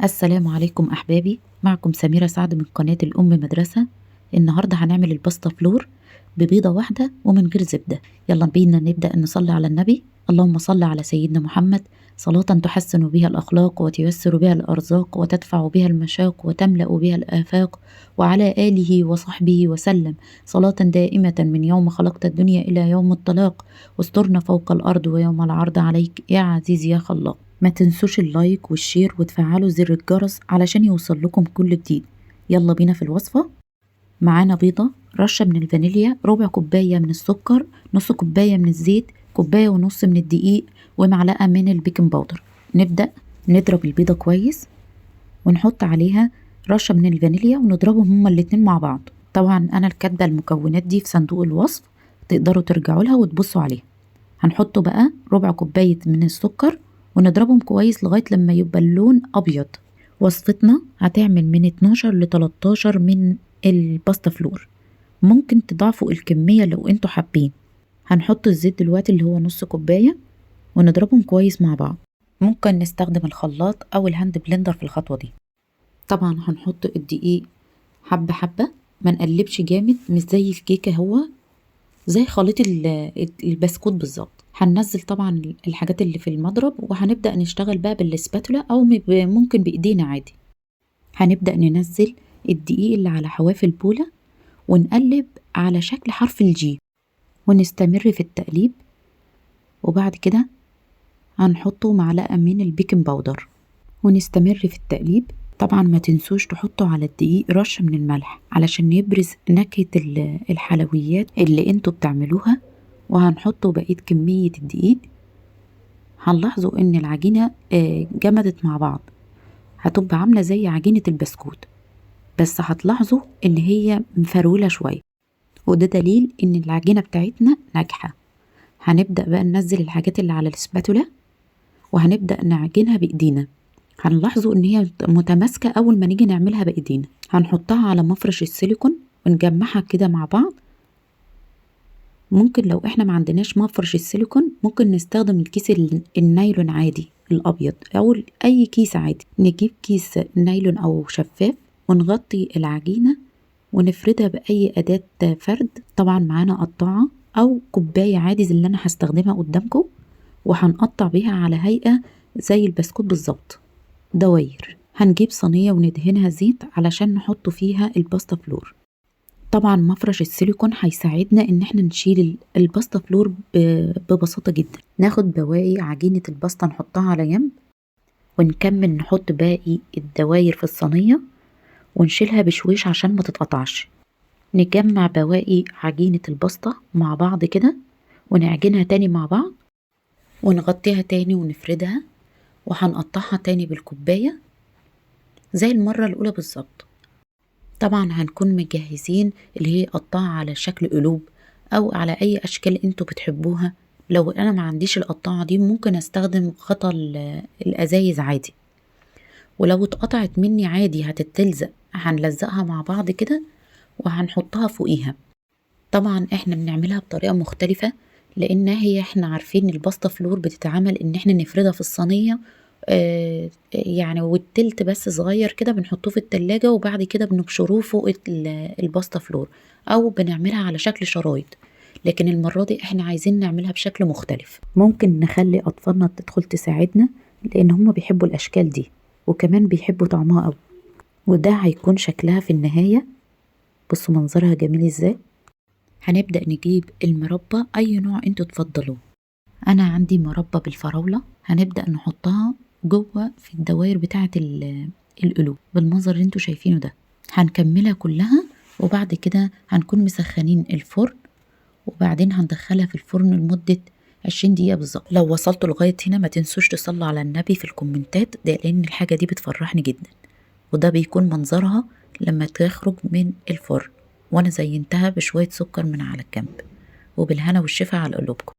السلام عليكم أحبابي، معكم سميرة سعد من قناة الأم مدرسة. النهاردة هنعمل الباستا فلور ببيضة واحدة ومن غير زبدة. يلا بينا نبدأ نصلي على النبي. اللهم صل على سيدنا محمد صلاة تحسن بها الأخلاق وتيسر بها الأرزاق وتدفع بها المشاق وتملأ بها الآفاق، وعلى آله وصحبه وسلم صلاة دائمة من يوم خلقت الدنيا إلى يوم الطلاق، واسترنا فوق الأرض ويوم العرض عليك يا عزيز يا خلاق. ما تنسوش اللايك والشير وتفعلوا زر الجرس علشان يوصل لكم كل جديد. يلا بينا في الوصفة. معانا بيضة، رشة من الفانيليا، ربع كوباية من السكر، نص كوباية من الزيت، كوباية ونص من الدقيق، ومعلقة من البيكنج باودر. نبدأ نضرب البيضة كويس ونحط عليها رشة من الفانيليا ونضربهم هما الاتنين مع بعض. طبعا أنا كاتبة المكونات دي في صندوق الوصف، تقدروا ترجعوا لها وتبصوا عليها. هنحط بقى ربع كوباية من السكر ونضربهم كويس لغاية لما يبقى اللون أبيض. وصفتنا هتعمل من 12 ل 13 من الباستا فلور، ممكن تضاعفوا الكمية لو انتوا حابين. هنحط الزيت دلوقتي اللي هو نص كوباية ونضربهم كويس مع بعض. ممكن نستخدم الخلاط أو الهاند بلندر في الخطوة دي. طبعا هنحط الدقيق حبة حبة، ما نقلبش جامد، مش زي الكيكة، هو زي خليط البسكوت بالظبط. هننزل طبعا الحاجات اللي في المضرب وهنبدأ نشتغل بقى بالسباتولا أو ممكن بإيدينا عادي. هنبدأ ننزل الدقيق اللي على حواف البولة ونقلب على شكل حرف الجي ونستمر في التقليب. وبعد كده هنحطه معلقة من البيكنج باودر ونستمر في التقليب. طبعا ما تنسوش تحطوا على الدقيق رشة من الملح علشان يبرز نكهة الحلويات اللي انتوا بتعملوها. وهنحطوا بقية كمية الدقيق. هنلاحظوا ان العجينة جمدت مع بعض، هتبقى عاملة زي عجينة البسكوت، بس هتلاحظوا ان هي مفرولة شوية، وده دليل ان العجينة بتاعتنا ناجحة. هنبدأ بقى ننزل الحاجات اللي على الاسباتولا وهنبدأ نعجنها بإيدينا. هنلاحظوا ان هي متماسكة اول ما نيجي نعملها بإيدينا. هنحطها على مفرش السيليكون ونجمعها كده مع بعض. ممكن لو احنا ما عندناش مفرش السيليكون ممكن نستخدم الكيس النايلون عادي الابيض، او اي كيس عادي. نجيب كيس نايلون او شفاف ونغطي العجينة ونفردها بأي أداة فرد. طبعا معانا قطاعة أو كوباية عادي زي اللي أنا هستخدمها قدامكم، وهنقطع بيها على هيئة زي البسكوت بالظبط، دواير. هنجيب صينية وندهنها زيت علشان نحط فيها الباستا فلور. طبعا مفرش السيليكون هيساعدنا ان احنا نشيل الباستا فلور ببساطة جدا. ناخد بواقي عجينة الباستا نحطها على جنب، ونكمل نحط باقي الدواير في الصينية ونشيلها بشويش عشان ما تتقطعش. نجمع بواقي عجينة الباستا مع بعض كده ونعجنها تاني مع بعض ونغطيها تاني ونفردها، وهنقطعها تاني بالكوباية زي المرة الأولى بالظبط. طبعا هنكون مجهزين اللي هي قطعة على شكل قلوب أو على أي أشكال انتوا بتحبوها. لو أنا ما عنديش القطاعة دي ممكن أستخدم غطا الأزايز عادي، ولو اتقطعت مني عادي هتتلزق، هنلزقها مع بعض كده وهنحطها فوقيها. طبعا احنا بنعملها بطريقة مختلفة، لان احنا عارفين الباستا فلور بتتعمل ان احنا نفردها في الصينية يعني، والتلت بس صغير كده بنحطوه في التلاجة وبعد كده بنبشروه فوق الباستا فلور، او بنعملها على شكل شرايط. لكن المرة دي احنا عايزين نعملها بشكل مختلف. ممكن نخلي اطفالنا تدخل تساعدنا لان هم بيحبوا الاشكال دي وكمان بيحبوا طعمها قوي، وده هيكون شكلها في النهاية. بصوا منظرها جميل ازاي. هنبدأ نجيب المربى أي نوع انتوا تفضلوه. أنا عندي مربى بالفراولة، هنبدأ نحطها جوه في الدوائر بتاعة القلوب بالمنظر اللي انتوا شايفينه ده. هنكملها كلها وبعد كده هنكون مسخنين الفرن، وبعدين هندخلها في الفرن لمدة 20 دقيقة بالظبط. لو وصلتوا لغاية هنا ما تنسوش تصلوا على النبي في الكومنتات، ده لأن الحاجة دي بتفرحني جدا، وده بيكون منظرها لما تخرج من الفرن. وانا زينتها بشوية سكر من على الجنب، وبالهنا والشفا على قلوبكم.